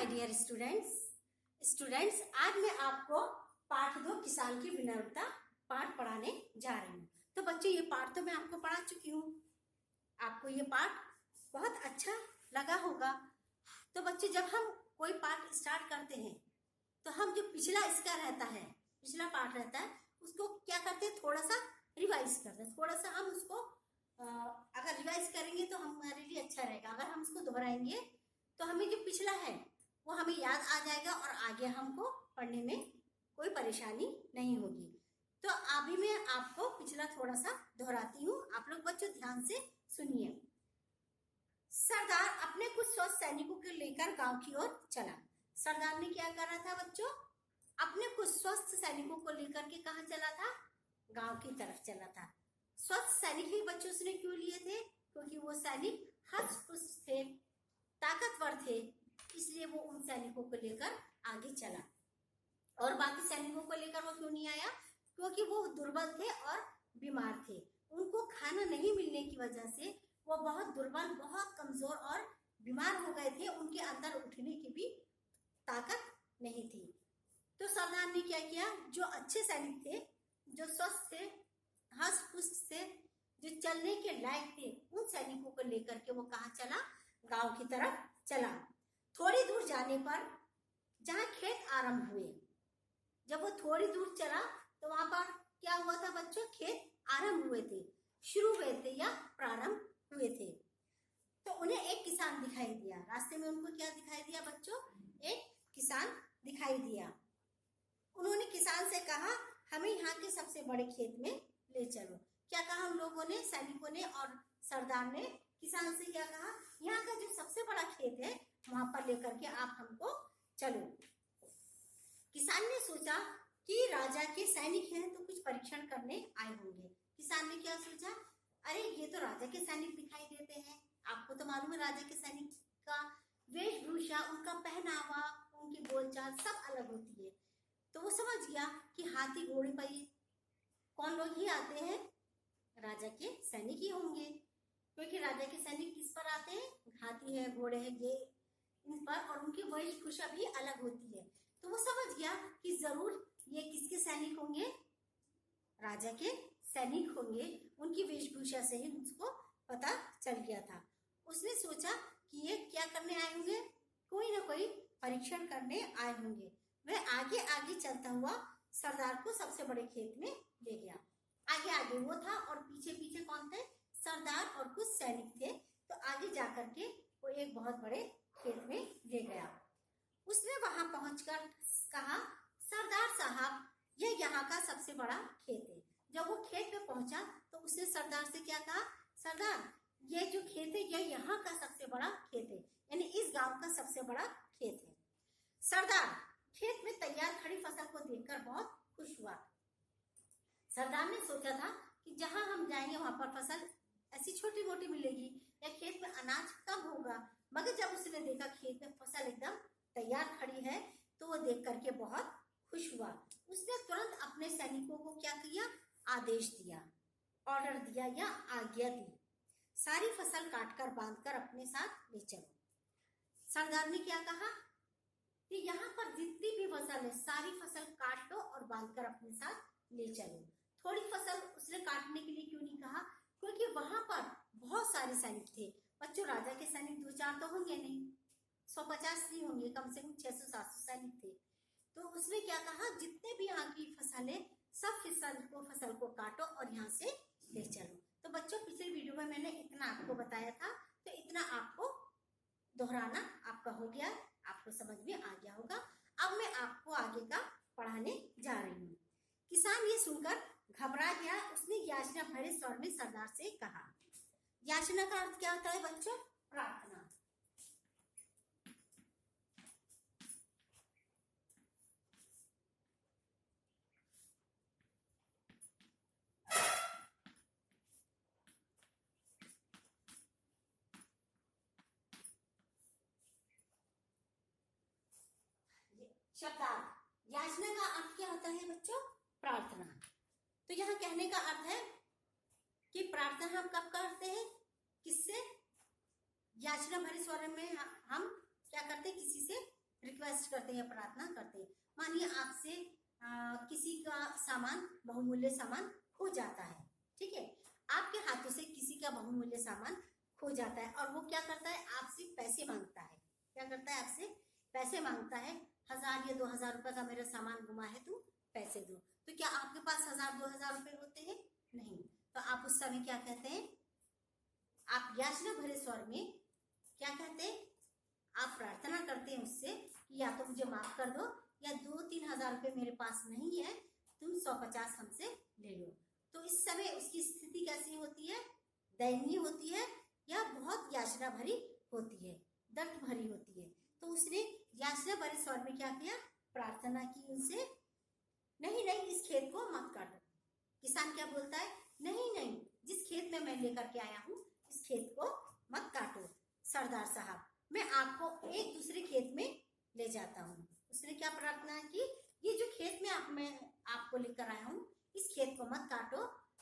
Dear students आज मैं आपको पाठ 2 किसान की विनम्रता पाठ पढ़ाने जा रही हूँ। तो बच्चों ये पाठ तो मैं आपको पढ़ा चुकी हूँ, आपको ये पाठ बहुत अच्छा लगा होगा। तो बच्चे जब हम कोई पाठ स्टार्ट करते हैं तो हम जो पिछला इसका रहता है, पिछला पाठ रहता है, उसको क्या करते हैं, थोड़ा सा रिवाइज करते हैं। थोड़ा सा हम उसको अगर रिवाइज करेंगे तो हमारे लिए अच्छा रहेगा। अगर हम उसको दोहराएंगे तो हमें जो पिछला है वो हमें याद आ जाएगा और आगे हमको पढ़ने में कोई परेशानी नहीं होगी। तो अभी मैं आपको पिछला थोड़ा सा दोहराती हूँ, आप लोग बच्चों ध्यान से सुनिए। सरदार अपने कुछ स्वस्थ सैनिकों को लेकर गांव की ओर चला। सरदार ने क्या करा था बच्चों, अपने कुछ स्वस्थ सैनिकों को लेकर के कहाँ चला था, गांव की तरफ चला था। स्वस्थ सैनिक ही बच्चों उसने क्यों लिए थे, क्योंकि वो सैनिक हष्ट पुष्ट थे, ताकतवर थे, इसलिए वो उन सैनिकों को लेकर आगे चला। और बाकी सैनिकों को लेकर वो क्यों नहीं आया, क्योंकि वो दुर्बल थे और बीमार थे। उनको खाना नहीं मिलने की वजह से वो बहुत दुर्बल, बहुत कमजोर और बीमार हो गए थे। उनके अंदर उठने की भी ताकत नहीं थी। तो सरदार ने क्या किया, जो अच्छे सैनिक थे, जो स्वस्थ थे, हष्ट पुष्ट थे, जो चलने के लायक थे, उन सैनिकों को लेकर के वो कहाँ चला, गांव की तरफ चला। थोड़ी दूर जाने पर जहां खेत आरंभ हुए, जब वो थोड़ी दूर चला तो वहां पर क्या हुआ था बच्चों, खेत आरंभ हुए थे, शुरू हुए थे या प्रारंभ हुए थे। तो उन्हें एक किसान दिखाई दिया। रास्ते में उनको क्या दिखाई दिया बच्चों, एक किसान दिखाई दिया। उन्होंने किसान से कहा, हमें यहाँ के सबसे बड़े खेत में ले चलो। क्या कहा उन लोगों ने, सैनिकों ने और सरदार ने किसान से क्या कहा, यहाँ का जो सबसे बड़ा खेत है वहां पर लेकर के आप हमको चलो। किसान ने सोचा कि राजा के सैनिक हैं तो कुछ परीक्षण करने आए होंगे। किसान ने क्या सोचा, अरे ये तो राजा के सैनिक दिखाई देते हैं। आपको तो मालूम है राजा के सैनिक का वेशभूषा, उनका पहनावा, उनकी बोलचाल सब अलग होती है। तो वो समझ गया कि हाथी घोड़े पर कौन लोग ही आते हैं, राजा के सैनिक ही होंगे, क्योंकि राजा के सैनिक किस पर आते हैं, हाथी है, घोड़े है, ये इन पर, और उनकी वेशभूषा भी अलग होती है। तो वो समझ गया कि जरूर ये किसके सैनिक होंगे, राजा के सैनिक होंगे। उनकी वेशभूषा से ही उसको पता चल गया था। उसने सोचा कि ये क्या करने आए होंगे, कोई ना कोई परीक्षण करने आए होंगे। वह आगे आगे चलता हुआ सरदार को सबसे बड़े खेत में ले गया। आगे आगे वो था और पीछे पीछे कौन थे, सरदार और कुछ सैनिक थे। तो आगे जाकर के वो एक बहुत बड़े खेत में ले गया। उसने वहां पहुंचकर कहा, सरदार साहब ये यहाँ का सबसे बड़ा खेत है। जब वो खेत में पहुंचा तो उसने सरदार से क्या कहा, सरदार ये जो खेत है ये यहाँ का सबसे बड़ा खेत है, यानी इस गांव का सबसे बड़ा खेत है। सरदार खेत में तैयार खड़ी फसल को देखकर बहुत खुश हुआ। सरदार ने सोचा था कि जहां हम जाएंगे वहां पर फसल ऐसी छोटी मोटी मिलेगी या खेत में अनाज कम होगा, मगर जब उसने देखा खेत में फसल एकदम तैयार खड़ी है तो वो देख करके बहुत खुश हुआ। उसने तुरंत अपने सैनिकों को क्या किया, आदेश दिया, ऑर्डर दिया या आज्ञा दी, सारी फसल काटकर बांधकर अपने साथ ले चलो। सरदार ने क्या कहा कि यहाँ पर जितनी भी फसल है सारी फसल काट लो और बांधकर अपने साथ ले चलो। थोड़ी फसल उसने काटने के लिए क्यों नहीं कहा, क्योंकि वहां पर बहुत सारे सैनिक थे बच्चों। राजा के सैनिक 2-4 तो होंगे नहीं, 150 नहीं होंगे, कम से कम 600-700 सैनिक थे। तो उसने क्या कहा, जितने भी यहाँ की फसल है सब फसल को काटो और यहाँ से ले चलो। तो बच्चों पिछले वीडियो में मैंने इतना आपको बताया था, तो इतना आपको दोहराना आपका हो गया, आपको समझ में आ गया होगा। अब मैं आपको आगे का पढ़ाने जा रही हूँ। किसान ये सुनकर घबरा गया। उसने याचना भरे स्वर में सरदार से कहा। याचना का अर्थ क्या होता है बच्चों, प्रार्थना। शब्दार्थ, याचना का अर्थ क्या होता है बच्चों, प्रार्थना। तो यहाँ कहने का अर्थ है कि प्रार्थना हम कब करते हैं, किससे, याचना भरे स्वर में हम क्या करते हैं, किसी से रिक्वेस्ट करते हैं, प्रार्थना करते हैं। मानिए आपसे किसी का सामान, बहुमूल्य सामान खो जाता है, ठीक है, आपके हाथों से किसी का बहुमूल्य सामान खो जाता है और वो क्या करता है, आपसे पैसे मांगता है। क्या करता है, आपसे पैसे मांगता है, 1000 या 2000 रुपए का मेरा सामान गुमा है, तुम पैसे दो। तो क्या आपके पास 1000-2000 रुपए होते हैं? नहीं। तो आप उस समय क्या कहते हैं, आप याचना भरे स्वर में क्या कहते हैं, आप प्रार्थना करते हैं उससे कि या तो मुझे माफ कर दो, या 2-3 हजार रुपए मेरे पास नहीं है, तुम 150 हमसे ले लो। तो इस समय उसकी स्थिति कैसी होती है, दयनीय होती है या बहुत याचना भरी होती है, दर्द भरी होती है। तो उसने याचना भरे स्वर में क्या किया, प्रार्थना की उनसे, नहीं नहीं इस खेत को मत काटो। किसान क्या बोलता है, नहीं नहीं, जिस खेत में मैं लेकर के आया हूँ इस खेत को मत काटो सरदार साहब, मैं आपको एक दूसरे खेत में ले जाता हूँ। उसने क्या प्रार्थना की, ये जो खेत में मैं आपको लेकर आया हूँ इस खेत को मत काटो,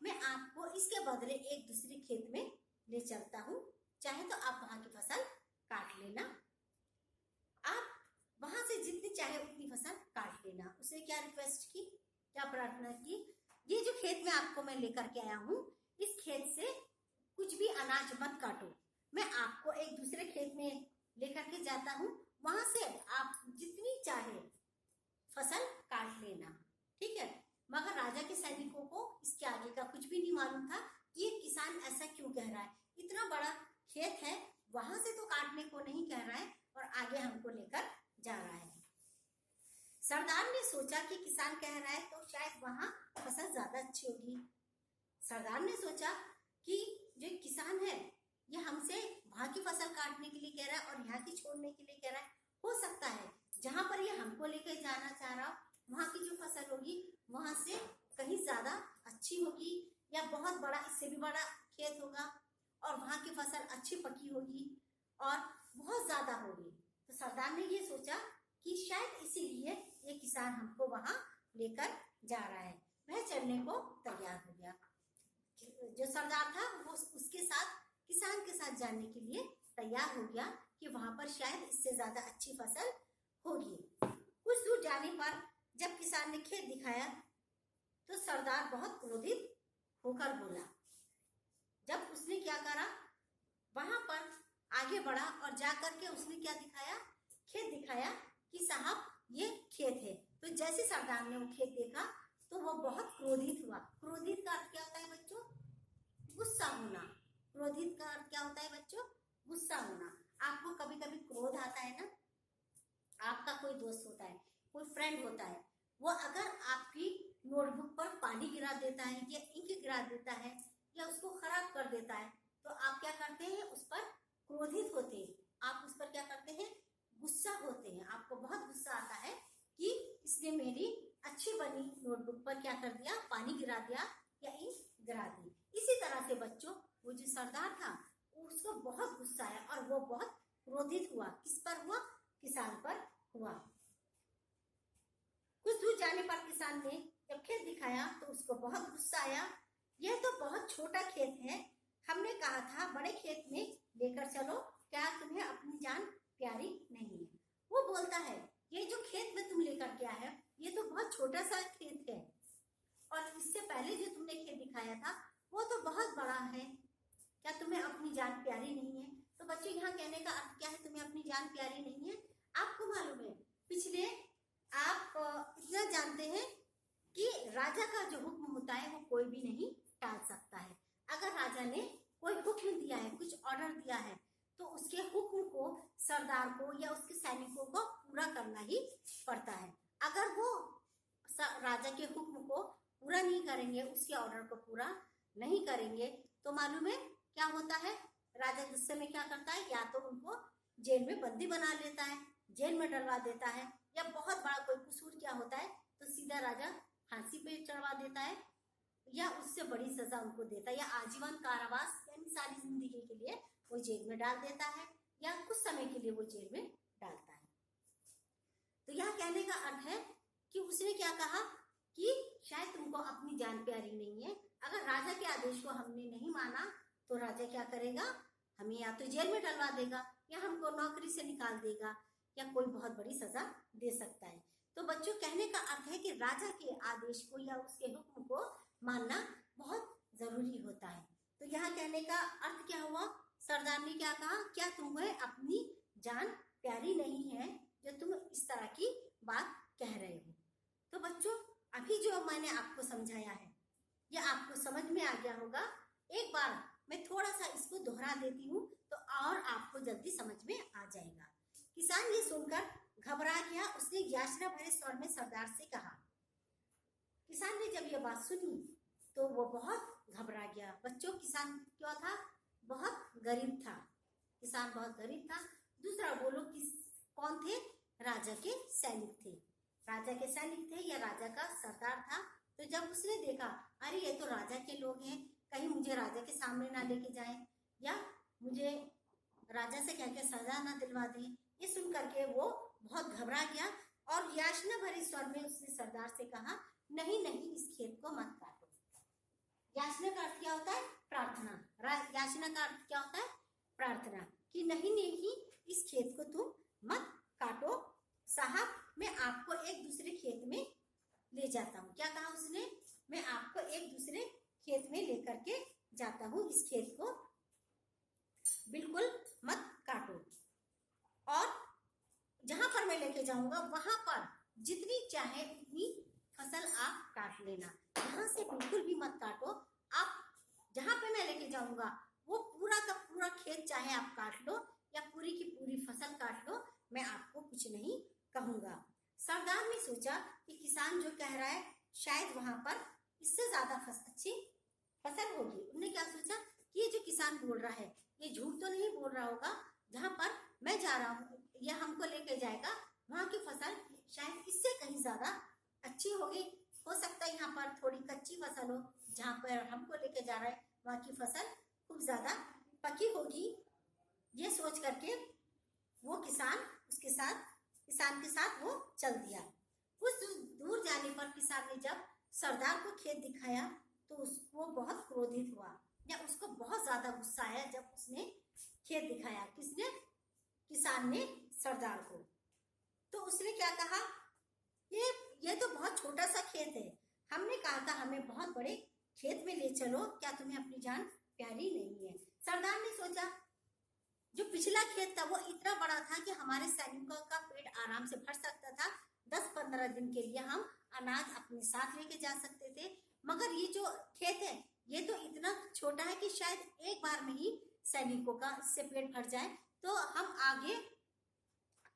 मैं आपको इसके बदले एक दूसरे खेत में ले चलता हूँ, चाहे तो आप वहां की फसल काट लेना, आप वहां से जितनी चाहे उतनी फसल काट लेना। उसने क्या रिक्वेस्ट की, क्या प्रार्थना की, ये जो खेत में आपको मैं लेकर के आया हूँ इस खेत से कुछ भी अनाज मत काटो, मैं आपको एक दूसरे खेत में लेकर के जाता हूँ, वहां से आप जितनी चाहे फसल काट लेना, ठीक है। मगर राजा के सैनिकों को इसके आगे का कुछ भी नहीं मालूम था कि ये किसान ऐसा क्यों कह रहा है, इतना बड़ा खेत है, वहां से तो काटने को नहीं कह रहा है और आगे हमको लेकर जा रहा है। सरदार ने सोचा कि किसान कह रहा है तो शायद वहां फसल ज्यादा अच्छी होगी। सरदार ने सोचा कि जो किसान है ये हमसे वहां की फसल काटने के लिए कह रहा है और यहाँ की छोड़ने के लिए कह रहा है, हो सकता है जहां पर ये हमको लेकर जाना चाह रहा वहां की जो फसल होगी वहां से कहीं ज्यादा अच्छी होगी, या बहुत बड़ा, इससे भी बड़ा खेत होगा और वहां की फसल अच्छी पकी होगी और बहुत ज्यादा होगी। तो सरदार ने ये सोचा कि शायद इसीलिए ये किसान हमको वहां लेकर जा रहा है। वह चलने को तैयार हो गया। जो सरदार था वो उसके साथ, किसान के साथ जाने के लिए तैयार हो गया कि वहां पर शायद इससे ज्यादा अच्छी फसल होगी। कुछ दूर जाने पर जब किसान ने खेत दिखाया तो सरदार बहुत क्रोधित होकर बोला। जब उसने क्या करा, वहां पर आगे बढ़ा और जाकर के उसने क्या दिखाया, खेत दिखाया कि साहब ये खेत है। तो जैसे सरदार ने वो खेत देखा तो वो बहुत क्रोधित हुआ। क्रोधित का अर्थ क्या होता है बच्चों, गुस्सा होना। क्रोधित का अर्थ क्या होता है बच्चों, गुस्सा होना। आपको कभी कभी क्रोध आता है ना, आपका कोई दोस्त होता है, कोई फ्रेंड होता है, वो अगर आपकी नोटबुक पर पानी गिरा देता है या इंक गिरा देता है या उसको खराब कर देता है तो आप क्या करते हैं, उस पर क्रोधित होते हैं, आप उस पर क्या करते हैं, गुस्सा होते हैं। आपको बहुत गुस्सा आता है कि इसने मेरी अच्छी बनी नोटबुक पर क्या कर दिया, पानी गिरा दिया या इंक गिरा दी। इसी तरह से बच्चों वो जो सरदार था उसको बहुत गुस्सा आया और वो बहुत क्रोधित हुआ। किस पर हुआ, किसान पर हुआ। कुछ दूर जाने पर किसान ने जब खेत दिखाया तो उसको बहुत गुस्सा आया। यह तो बहुत छोटा खेत है, हमने कहा था बड़े खेत में लेकर चलो, क्या तुम्हें अपनी जान प्यारी नहीं है। वो बोलता है ये जो खेत में तुम लेकर के आए है ये तो बहुत छोटा सा खेत है और इससे पहले जो तुमने खेत दिखाया था वो तो बहुत बड़ा है, क्या तुम्हें अपनी जान प्यारी नहीं है। तो बच्चों यहाँ कहने का अर्थ क्या है, तुम्हें अपनी जान प्यारी नहीं है। आपको मालूम है पिछले, आप इतना जानते हैं कि राजा का जो हुक्म होता है वो कोई भी नहीं टाल सकता है। अगर राजा ने कोई हुक्म दिया है, कुछ ऑर्डर दिया है तो उसके हुक्म को सरदार को या उसके सैनिकों को पूरा करना ही पड़ता है। अगर वो राजा के हुक्म को पूरा नहीं करेंगे, उसके ऑर्डर को पूरा नहीं करेंगे तो मालूम है क्या होता है, राजा गुस्से में क्या करता है, या तो उनको जेल में बंदी बना लेता है, जेल में डलवा देता है, या बहुत बड़ा कोई कसूर क्या होता है तो सीधा राजा फांसी पे चढ़वा देता है या उससे बड़ी सजा उनको देता है, या आजीवन कारावास यानी सारी जिंदगी के लिए वो जेल में डाल देता है या कुछ समय के लिए वो जेल में डालता है। तो यह कहने का अर्थ है कि उसने क्या कहा कि शायद तुमको अपनी जान प्यारी नहीं है। अगर राजा के आदेश को हमने नहीं माना तो राजा क्या करेगा, हमें या तो जेल में डलवा देगा या हमको नौकरी से निकाल देगा या कोई बहुत बड़ी सजा दे सकता है। तो बच्चों कहने का अर्थ है कि राजा के आदेश को या उसके हुक्म को मानना बहुत जरूरी होता है। तो यहाँ कहने का अर्थ क्या हुआ, सरदार ने क्या कहा, क्या तुम्हें अपनी जान प्यारी नहीं है जो तुम इस तरह की बात कह रहे हो। तो बच्चों अभी जो मैंने आपको समझाया है यह आपको समझ में आ गया होगा। एक बार मैं थोड़ा सा इसको दोहरा देती हूँ तो और आपको जल्दी समझ में आ जाएगा। किसान ये सुनकर घबरा गया। उसने याचना भरे स्वर में सरदार से कहा। किसान ने जब यह बात सुनी तो वो बहुत घबरा गया। बच्चों किसान क्यों था, बहुत गरीब था। किसान बहुत गरीब था। दूसरा वो लोग कौन थे, राजा के सैनिक थे। राजा के सैनिक थे या राजा का सरदार था। तो जब उसने देखा अरे ये तो राजा के लोग हैं, कहीं मुझे राजा के सामने ना लेके जाए या मुझे राजा से कह के सजा ना दिलवा दें, ये सुन करके वो बहुत घबरा गया और याचना भरे स्वर में उसने सरदार से कहा, नहीं नहीं इस खेत को मत काटो। याचना का अर्थ क्या होता है, प्रार्थना। याचना का अर्थ क्या होता है, प्रार्थना। कि नहीं नहीं इस खेत को तुम मत काटो साहब, मैं आपको एक दूसरे खेत में ले जाता हूँ। क्या कहा उसने, मैं आपको एक दूसरे खेत में लेकर के जाता हूँ, इस खेत को बिल्कुल मत काटो और जहां पर मैं लेके जाऊंगा वहां पर जितनी चाहे उतनी फसल आप काट लेना, यहाँ से बिल्कुल भी मत काटो। आप जहां पे मैं लेके जाऊंगा वो पूरा का पूरा खेत चाहे आप काट लो या पूरी की पूरी फसल काट लो, मैं आपको कुछ नहीं कहूंगा। सरदार ने सोचा कि किसान जो कह रहा है शायद वहां पर इससे ज्यादा अच्छी फसल होगी। उन्होंने क्या सोचा कि ये जो किसान बोल रहा है ये झूठ तो नहीं बोल रहा होगा, जहां पर मैं जा रहा हूँ या हमको लेके जाएगा वहां की फसल शायद इससे कहीं ज्यादा अच्छी होगी। हो सकता है यहाँ पर थोड़ी कच्ची फसल हो, जहाँ पर हमको लेके जा रहा है वहां की फसल खूब ज्यादा पकी होगी। ये सोच करके वो किसान के साथ वो चल दिया। कुछ दूर जाने पर किसान ने जब सरदार को खेत दिखाया तो उसको बहुत क्रोधित हुआ या उसको बहुत ज्यादा गुस्सा आया जब उसने खेत दिखाया। किसने, किसान ने सरदार को। तो उसने क्या कहा, ये तो बहुत छोटा सा खेत है, हमने कहा था हमें बहुत बड़े खेत में ले चलो, क्या तुम्हें अपनी जान प्यारी नहीं है। सरदार ने सोचा जो पिछला खेत था वो इतना बड़ा था कि हमारे सैनिकों का पेट आराम से भर सकता था। 10-15 दिन के लिए हम अनाज अपने साथ लेके जा सकते थे, मगर ये जो खेत है ये तो इतना छोटा है कि शायद एक बार में ही सैनिकों का इससे पेट भर जाए। तो हम आगे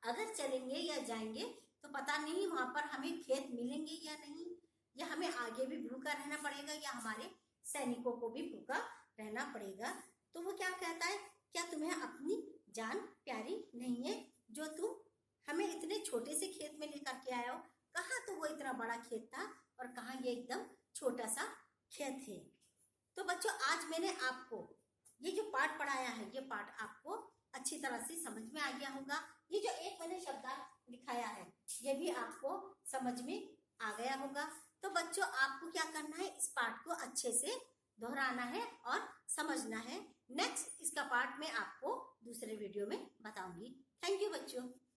अगर चलेंगे या जाएंगे तो पता नहीं वहां पर हमें खेत मिलेंगे या नहीं, या हमें आगे भी भूखा रहना पड़ेगा या हमारे सैनिकों को भी भूखा रहना पड़ेगा। तो वो क्या कहता है, क्या तुम्हें अपनी जान प्यारी नहीं है जो तुम हमें इतने छोटे से खेत में लेकर के आए हो। कहाँ तो वो इतना बड़ा खेत था और कहाँ ये एकदम छोटा सा खेत है। तो बच्चों आज मैंने आपको ये जो पाठ पढ़ाया है ये पाठ आपको अच्छी तरह से समझ में आ गया होगा। ये जो एक मैंने शब्दार्थ दिखाया है ये भी आपको समझ में आ गया होगा। तो बच्चों आपको क्या करना है, इस पाठ को अच्छे से दोहराना है और समझना है। नेक्स्ट इसका पार्ट मैं आपको दूसरे वीडियो में बताऊंगी। थैंक यू बच्चों।